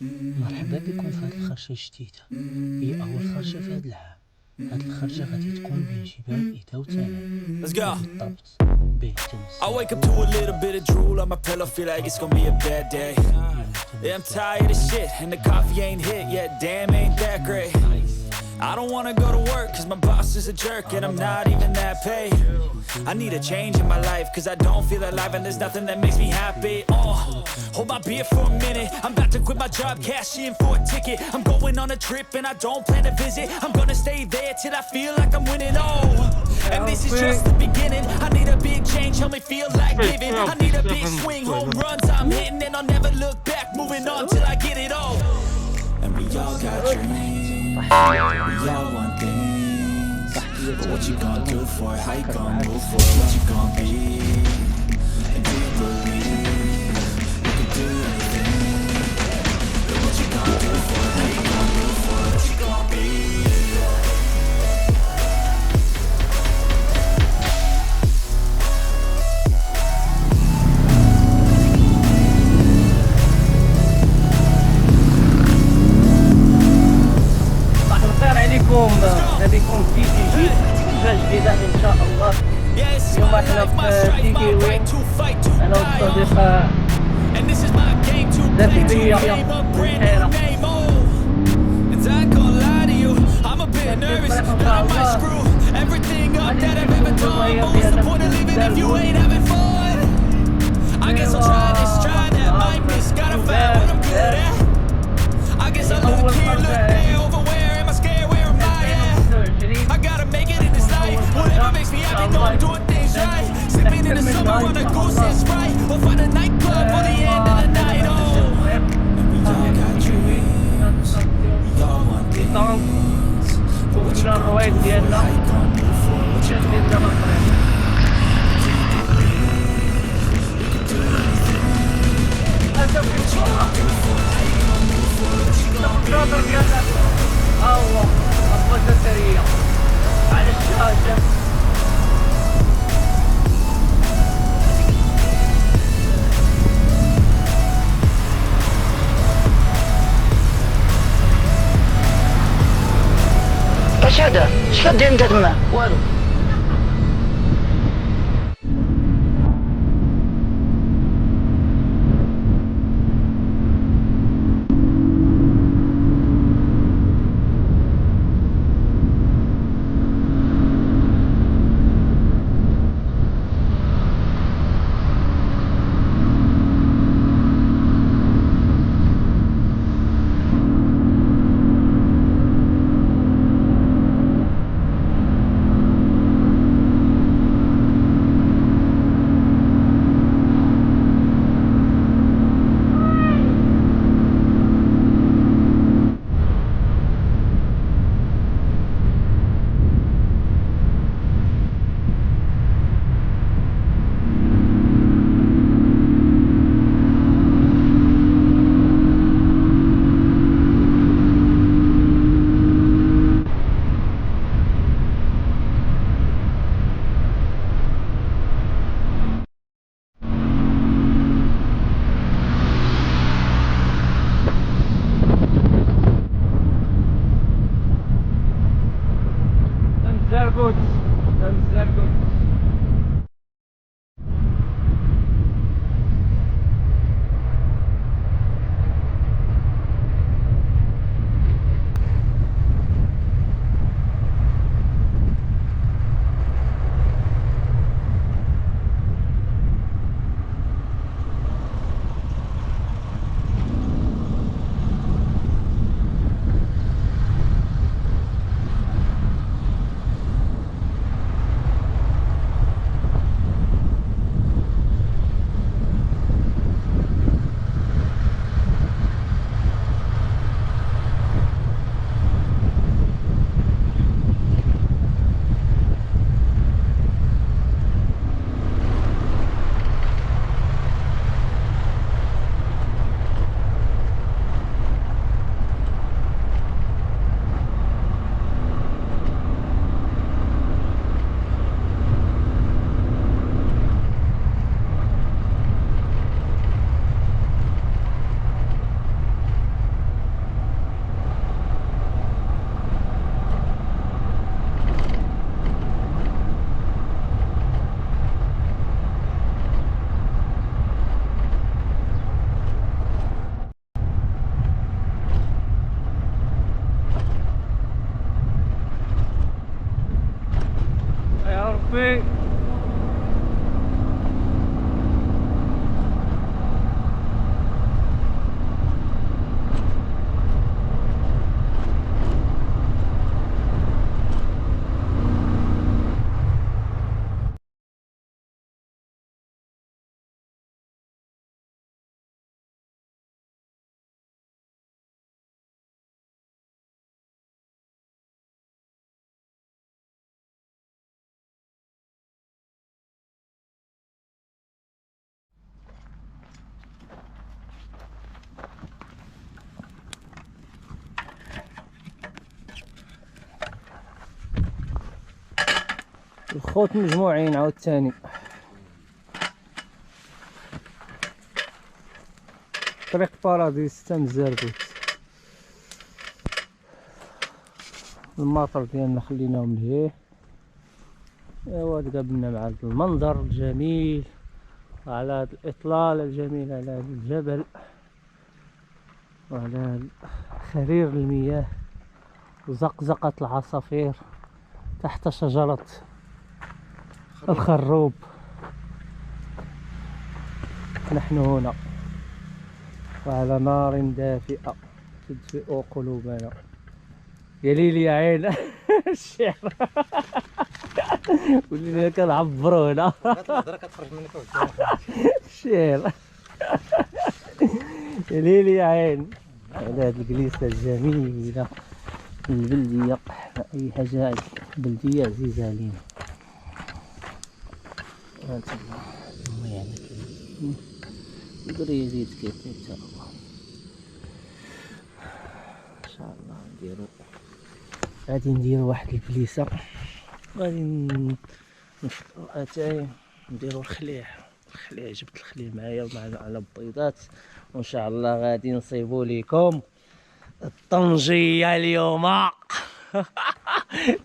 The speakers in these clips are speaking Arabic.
مرحبا بكم في هاد الخرجة الجديدة. هي أول خرجة في هاد العام. هاد الخرجة غادي تكون بين شباب إيدا وتنين. Let's go. وبالضبط بهتم I wake up to a little bit of drool on my pillow, feel like it's gonna be a bad day. Yeah, I'm tired of shit, and the coffee ain't hit yet, damn ain't that great. I don't wanna go to work, cause my boss is a jerk, and I'm not even that paid. I need a change in my life, cause I don't feel alive, and there's nothing that makes me happy. Hold my beer for a minute, I'm about to quit my job, cash in for a ticket. I'm going on a trip, and I don't plan to visit. I'm gonna stay there till I feel like I'm winning, and this is just the beginning. I need a big change, help me feel like living. I need a big swing, home runs I'm hitting, and I'll never look back, moving on till I get it all. And we all got dreams, we all want things, but what you gonna do for it? How you gonna move for it? What you gonna be? And do you believe you can do anything? But what you gonna do for it? How you gonna move for it? What you gonna be? نبيكم في جديد جديدة إن شاء الله. اليوم احنا في تيكي وين أنا والصديقة زكريا والحيرة. I gotta make it in this life. Whatever makes me happy, know I'm doing things right. Sipping in the summer on a goose and Sprite. We'll find a nightclub for the end of the night. And we all got dreams, we all want things, but what you gonna do for it? How you gonna move for it? What you gonna do? You can do anything. What you gonna do for it? How you gonna move for it? What you gonna be? الله أبغى زكريا على الشاشة. اش هذا؟ اش كدير انت تما؟ والو. الخوت مجموعين عاوتاني. طريق باراديس حتى مزربوت. الماطر ديالنا خليناهم لهيه. ايوا تقابلنا مع هذا المنظر الجميل وعلى هذا الاطلال الجميل على هذا الجبل وعلى خرير المياه وزقزقة العصافير تحت شجرة الخروب. نحن هنا وعلى نار دافئة تدفئ قلوبنا. يا ليل يا عين. الشعر ولينا كنعبرو هنا. الشعر يا ليل يا عين على هاد الجليسة الجميلة البلدية. أي حاجة بلدية عزيزة علينا. الله يعينك يقدر يزيد كيف إن شاء الله. إن شاء الله غادي نديرو واحد البليسة. غادي نفطرو أتاي نديرو الخليع. جبت الخليع معايا ومعنا على البيضات وإن شاء الله غادي نصيبو ليكم الطنجية اليوم.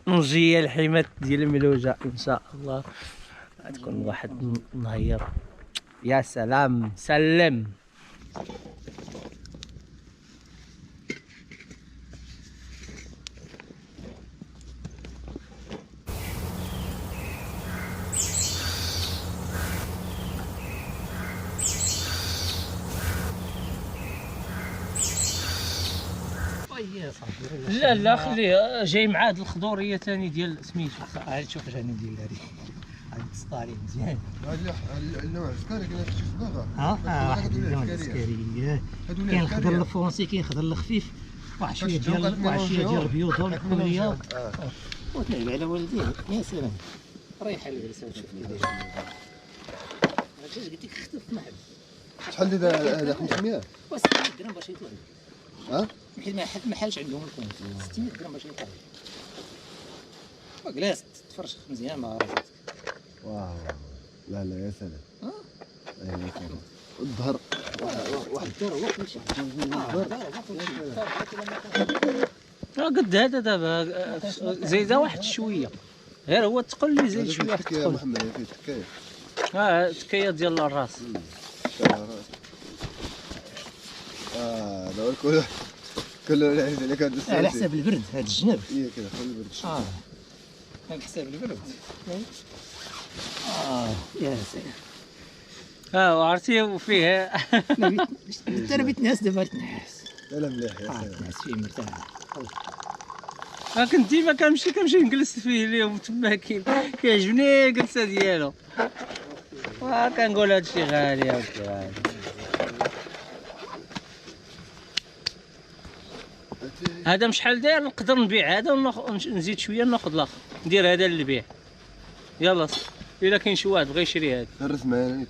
طنجية الحمات ديال الملوجة إن شاء الله. غتكون واحد النهير يا سلام. سلم. لا لا خليه جاي مع هاد الخضوريه ثاني ديال سميتو. عاد شوف اش غندير هذه غادي تسطالي مزيان. النوع العسكري كاين هادشي في الصباغه. واحد النوع العسكري كاين الخضر الفرنسي كاين الخضر الخفيف واحد شويه ديال البيوض والحمريه وتلعب على والديه. يا سلام ريحه العرسه. شوف لي داير علاش قلت لك خفف محل. شحال هذا 500 600 درهم باش يطلع. حيت ما حالش عندهم الكونت 600 درهم باش يطلع. جلاس تفرش مزيان مع راسك. واو لا يا سلام. يا سلام الظهر واحد الدار هو كلشي. قد هذا دابا زيده واحد شويه غير هو تقول لي زيد شويه. يا محمد فيه تكايه. تكايه ديال الراس. دابا كله العيد عليك هذا على حساب البرد هذا الجنب. هي كذا خلي البرد شويه. على حساب البرد. يا سلام. وعرفتي وفيه انا بيت ناس دابا تنحس. لا مليح يا سلام. تنحس فيه مرتاح. كنت ديما كنمشي نجلس فيه اليوم تما كيعجبني الجلسه ديالو. كنقول هادشي غالي هادشي غالي. هذا شحال داير نقدر نبيع هذا ونزيد شويه ناخذ الاخر ندير هذا للبيع. يلا الا كاين شي واحد بغى يشري هذا هرس معايا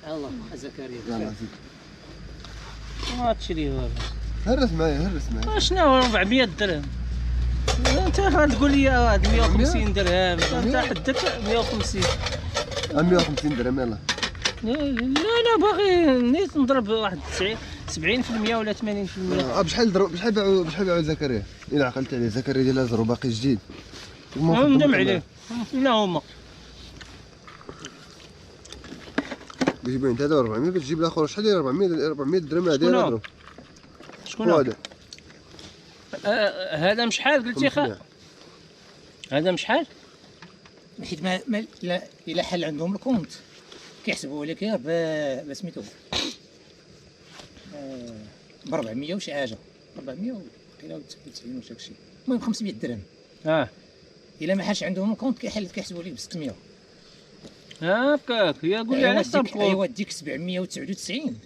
الله زكريا. يلا ما تشري والو. هرس معايا شنو 400 درهم؟ انت غتقول لي 150 درهم. انت حدك 150. 150 درهم يلا. لا باغي نيت نضرب واحد 70% ولا 80%. بشحال باعوا زكريا؟ الا عقلت عليه زكريا ديال الازرو باقي جديد. ندم عليه. لا هما كيجيبوا عند هذا 400 كتجيب الاخر شحال داير 400 درهم هذا. شكون هذا؟ هذا شحال قلتي خا؟ هذا شحال؟ حيت ما الا حل عندهم الكونت كيحسبوا لك غير سميتو ب 400 وشي حاجه. 490 ولا داكشي. المهم 500 درهم. الا ما حالش عندهم الكونت كيحسبوا لك ب 600. هكاك. يا قول لي علاش طابقوا. ايوا ديك 799.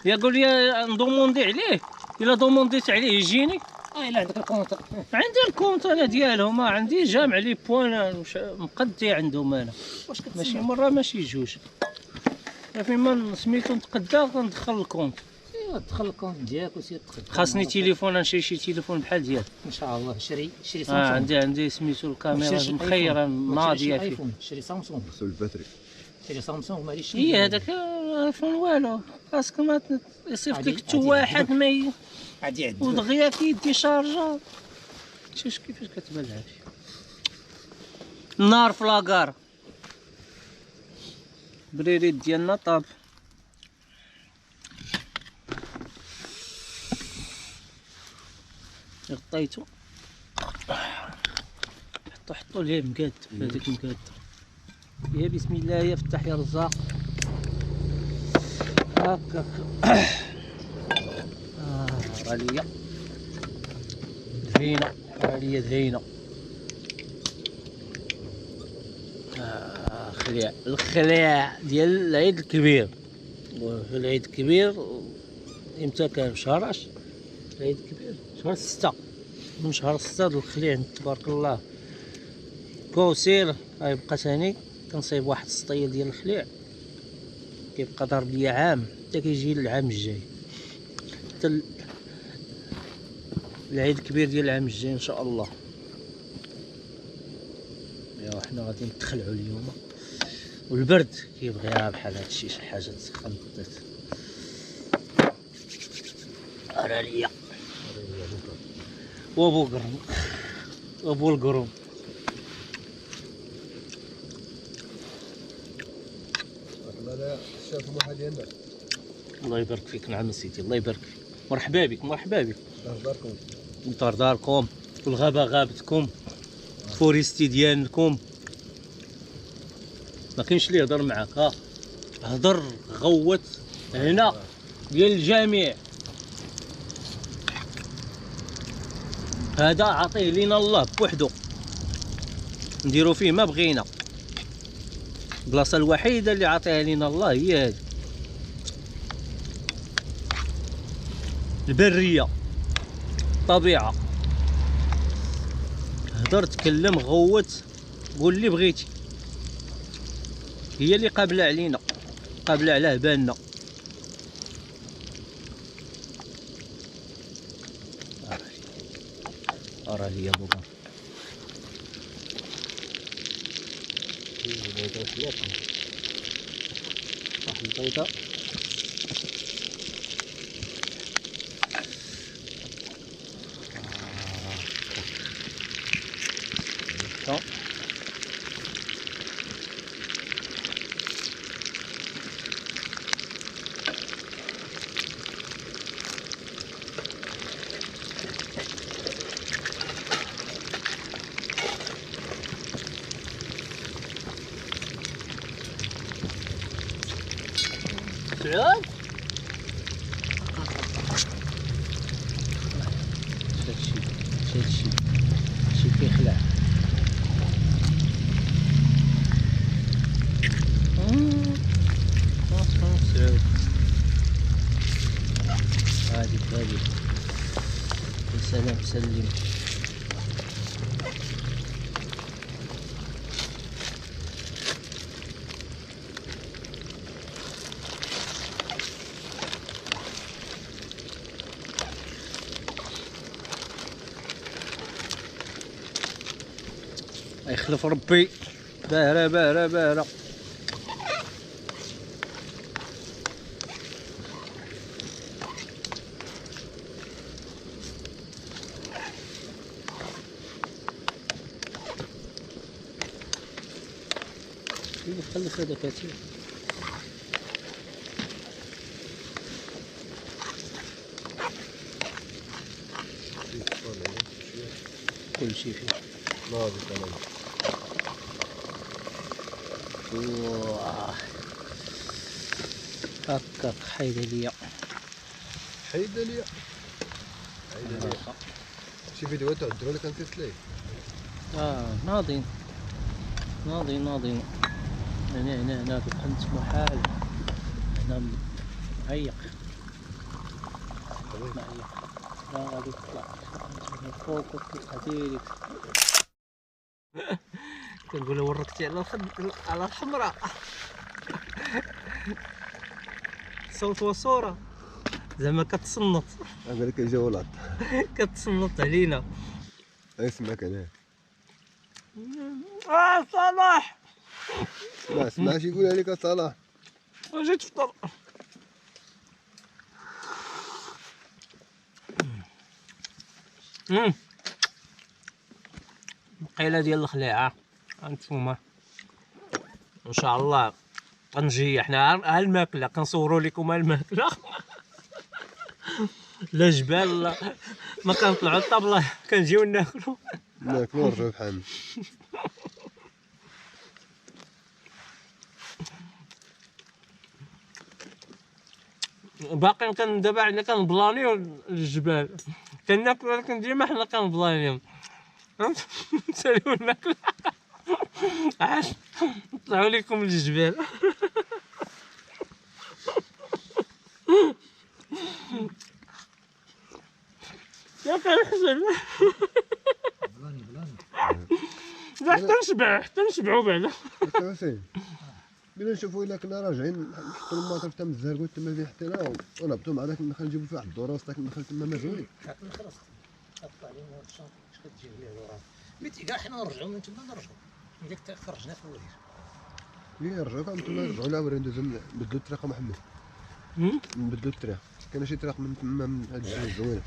يا قول لي ندوموندي عليه. الا دومونديت عليه يجيني. الا عندك الكونت. عندي الكونت انا ديالهم. عندي جامع لي بوان مقدي عندهم انا. ماشي مره ماشي جوج. فيما سميتو نتقدا كندخل الكونت. ايوا دخل الكونت ديالك وسير دخل. خاصني تليفون، نشري شي تليفون بحال ديالك ان شاء الله. شري سامسونج. عندي سميتو الكاميرا مخيره ناضيه فيه. ايفون شري سامسونج. خصو الباتري. شري سامسونج ماليش. هي هذاك ايفون والو، خاصك ما يصيفط لك حتى واحد ما عادي ودغيا كيدي شارجر. شوف كيفاش كتبان العافيه. النار في لاكار بريريت ديالنا طاب. غطيتو حطو ليه مقاد في هذيك المقاد. يا بسم الله يا فتح يا رزاق. هكاك راه ليا دهينه، راه ليا دهينه. خليع الخليع ديال العيد الكبير. العيد الكبير امتى كان؟ شهر 10. العيد الكبير شهر 6. من شهر 6 د الخليع تبارك الله. كوسير غيبقى ثاني كنصايب واحد السطيل ديال الخليع كيبقى ضارب ليا عام حتى كيجي العام الجاي، حتى العيد الكبير ديال العام الجاي ان شاء الله. ايوا حنا غادي نتخلعوا اليوم، والبرد كيبغيها بحال هادشي شي حاجه تسخن. راه ليا وابو قرن وابو القرون. الله يبارك فيك. نعم سيدي الله يبارك فيك. مرحبا بك مرحبا بك. دار داركم والغابه غابتكم فوريستي ديالكم. ما كاينش اللي يهضر معاك. ها هضر غوت هنا ديال الجميع. هذا عطيه لينا الله بوحدو نديرو فيه ما بغينا. البلاصه الوحيده اللي عطيها لينا الله هي هذه البريه، الطبيعه. هضر تكلم غوت قول اللي بغيتي، هي اللي قابله علينا، قابله على بالنا. راه ليا بوبا واحد البيضه سعود. هادشي كيخلع. سعود هادي سلام سلم. يخلف ربي. باهرة باهرة باهرة. خلف هذا كثير. كل شيء فيه. واه هكاك حيدلية شي فيديوهات تعدلوا لك انت تلاقي. ناضين هنا بقنت محال. هنا معيق لا غادي تطلع فوق وتطلع ديريكت. كنقول له وركتي على الحمراء. صوت وصورة زعما كتصنت قال لك جا ولاد كتصنت علينا. اسمعك انا صلاح ما اسمعش يقولها لك صلاح. اجي تفطر. القيله ديال الخليعه هانتوما ان شاء الله غنجي. حنا ها الماكله كنصوروا لكم الماكله. لا جبال لا ما كنطلعوا الطابله كنجيو ناكلوا نرجعوا بحال باقي. كان دابا عندنا كنبلانيو الجبال كناكلوا، ولكن ديما حنا كنبلانيو نساليو الماكله عاش نطلعوا لكم الجبال. يا كنحزن لا حتى نشبعوا بعدا. حسين بلا نشوفوا الا كنا راجعين نحطوا الماطر تما الزرقوت تما فيه حتى لا ونهبطوا مع داك النخل نجيبوا فيه واحد الدوره وسط داك النخل تما مزولي. هاك النخل طلع لي من هاد الشنطه اش كتجيب ليه دوران بيتي كاع حنا نرجعوا من تما نرجعوا من ديك خرجنا في الوريد. ليه رجعوا كاع تما رجعوا لعاوري ندوزو نبدلوا الطريق محمد. نبدلوا الطريق كاين شي طريق من تما من هاد الجهه الزوينه.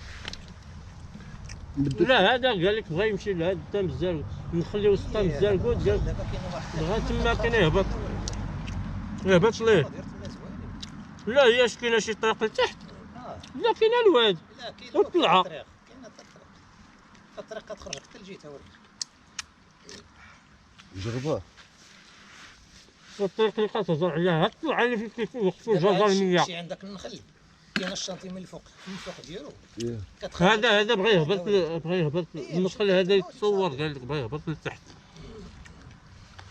لا هذا قال لك بغا يمشي لهاد تام الزرقوت نخليو وسط تام الزرقوت قال بغا تما كان يهبط ليه. لا هي كاينه شي طريق لتحت. لا كاينه الواد وطلع كاينه الطريق كتخرج حتى لجهه وريد. جربوه الطريق اللي كتهضر عليها طلع اللي فيه وقفوا الجزرميه. شي عندك النخل كاين الشانطي من الفوق ديالو هذا بغى يهبط النخل هذا يتصور قال لك بغى يهبط لتحت.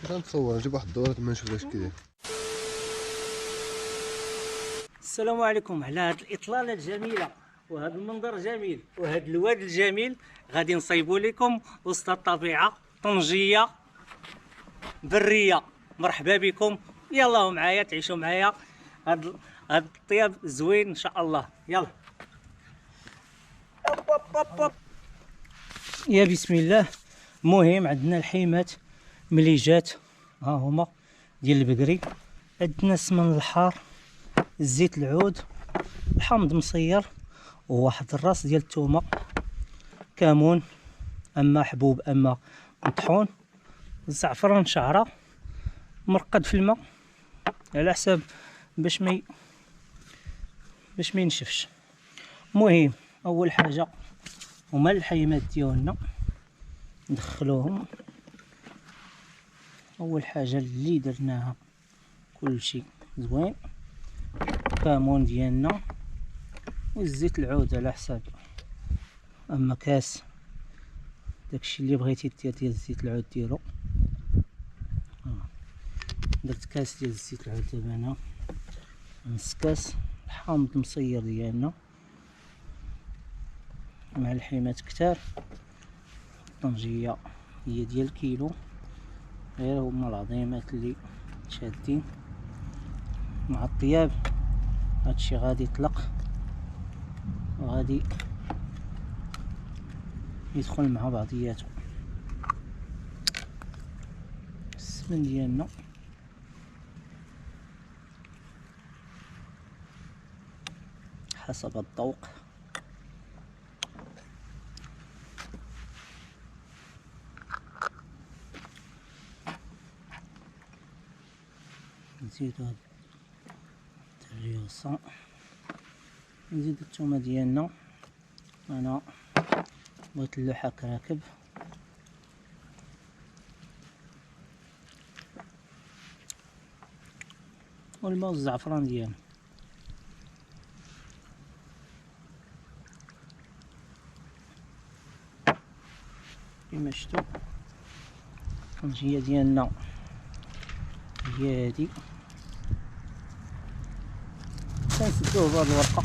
غنتصور نجيب واحد الدوره تما نشوف واش كيداير. السلام عليكم. على هذه الاطلاله الجميله وهذا المنظر الجميل وهذا الواد الجميل غادي نصيبوا لكم وسط الطبيعه طنجيه بريه. مرحبا بكم، يلا معايا تعيشوا معايا هذا الطياب زوين ان شاء الله. يلا يا بسم الله. مهم عندنا الحيمات ملي جات ها هما ديال البقري، عندنا السمن الحار، الزيت العود، الحامض مصير، وواحد الراس ديال الثومه، كمون اما حبوب اما مطحون، الزعفران شعره مرقد في الماء على حساب باش ما ينشفش. المهم اول حاجه هما الحيمات ديالنا ندخلوهم. اول حاجه اللي درناها كلشي زوين، الكمون ديالنا والزيت العود على حساب اما كاس داكشي اللي بغيتي دير ديال الزيت العود ديرو. درت كاس ديال الزيت العود دابا انا، نص كاس الحامض المصير ديالنا مع الحيمات كتار. الطنجيه هي ديال كيلو، غير هما العظيمات اللي شادين مع الطياب. هادشي غادي يطلق وغادي يدخل مع بعضياته. السمن ديالنا حسب الذوق. نزيدو هاد الريوسة، نزيدو الثومة ديالنا. انا بغيت اللحاك راكب، والماء والزعفران ديالنا. كما شفتوا الطنجية ديالنا هي هادي. كنسدوه بهاد الورقة،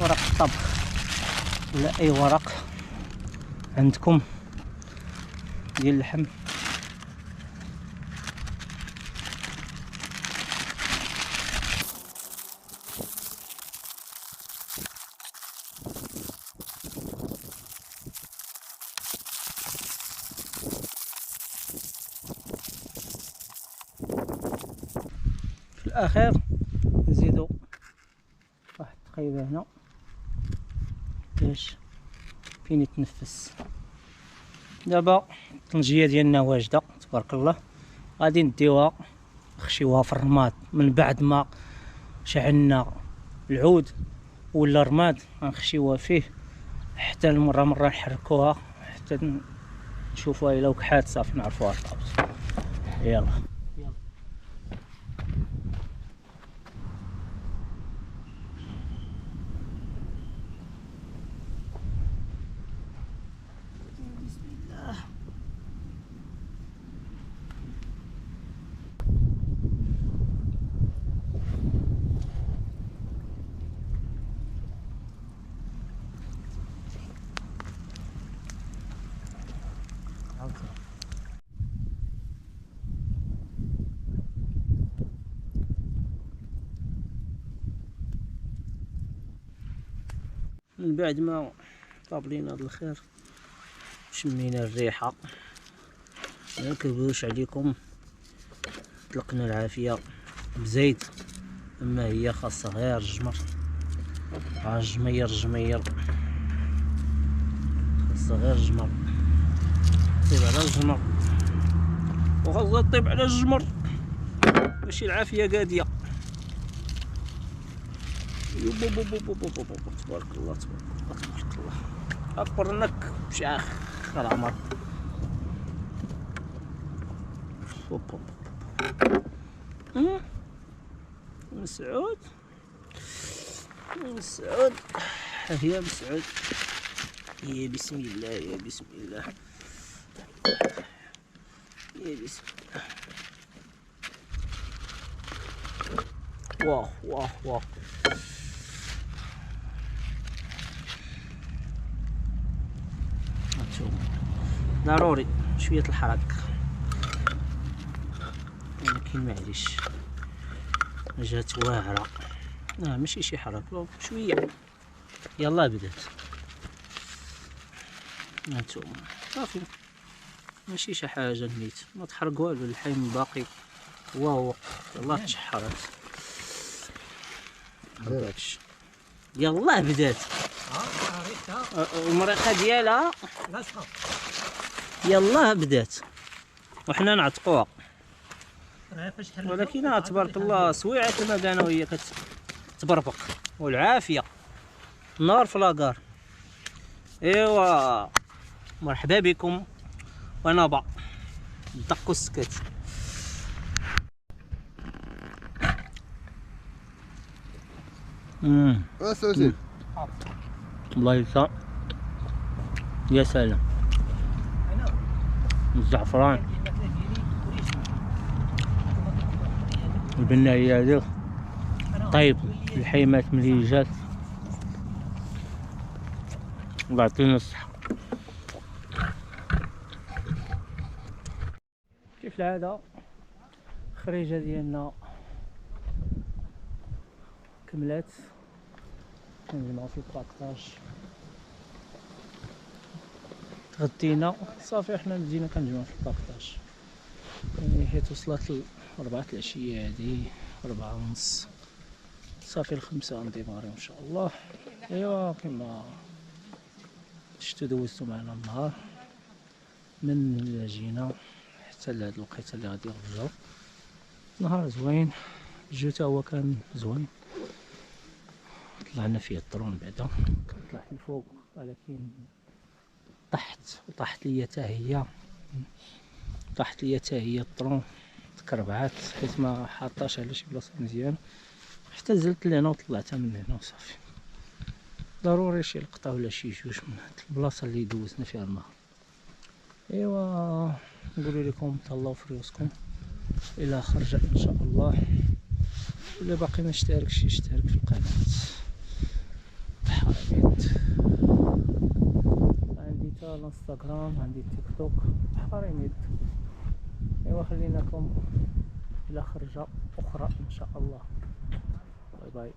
ورق الطبخ ولا اي ورق عندكم ديال اللحم. الاخير نزيدو واحد التقيبه هنا باش فين يتنفس. دابا الطنجيه ديالنا واجده تبارك الله، غادي نديوها نخشيوها في الرماد. من بعد ما شعلنا العود ولا الرماد غنخشيوها فيه حتى المره نحركوها حتى نشوفوها الا وكحات صافي نعرفوها طابت. يلا من بعد ما طاب لينا هذا الخير شمينا الريحه، ما نكذبوش عليكم، طلقنا العافيه بزيت، اما هي خاصها غير الجمر، الجمير خاصها غير الجمر، طيب على الجمر وخاصها طيب على الجمر ماشي العافيه قاديه. تبارك الله تبارك الله، أقرنك بشاخ العمر. مسعود يا مسعود، يا بسم الله يا بسم الله يا بسم الله. واه ضروري شوية الحرك، ولكن معليش جات واعرة، ماشي شي حرك شوية. يلا بدات هانتوما صافي، ماشي شي حاجة نيت، ما تحرق والو، اللحم باقي واو. يلا تشحرت هكاكش، يلا بدات المريقة ديالها يلا بدات وحنا نعتقوها، ولكن تبارك الله سويعة المدانة وهي كتبربق والعافية نار في لاكار. ايوا مرحبا بكم ونابا دقوا السكات. اساسي الله يسع، يا سلام، الزعفران البناية هذيك طيب، الحيمات ملي جات الله يعطينا الصحة. كيف العادة الخريجة ديالنا كملات، كنجمعو في الباكاج، تغدينا صافي حنا بدينا كنجمعو في الباكاج، يعني حيت وصلت 4 العشية هادي 4:30 صافي 5 غنديماريو ان شاء الله. ايوا كما شفتو دوزتو معنا النهار من جينا حتى لهاد الوقيته اللي غادي نرجعو. نهار زوين، الجو تا هو كان زوين، طلعنا فيه الدرون بعدا كنطلع الفوق، ولكن طاحت ليا حتى هي الدرون تكربعات حيت ما حاطاش على شي بلاصه مزيان، حتى نزلت لهنا وطلعتها من هنا وصافي. ضروري شي لقطه ولا شي جوج من هاد البلاصه اللي دوزنا فيها النهار. ايوا نقول لكم تهلاو في ريوسكم الى خرج ان شاء الله. اللي باقي ما اشتركش يشترك في القناه. حميد عندي تا الانستغرام، عندي التيك توك حميد. ايوا خليناكم الى خرجه اخرى ان شاء الله. باي باي.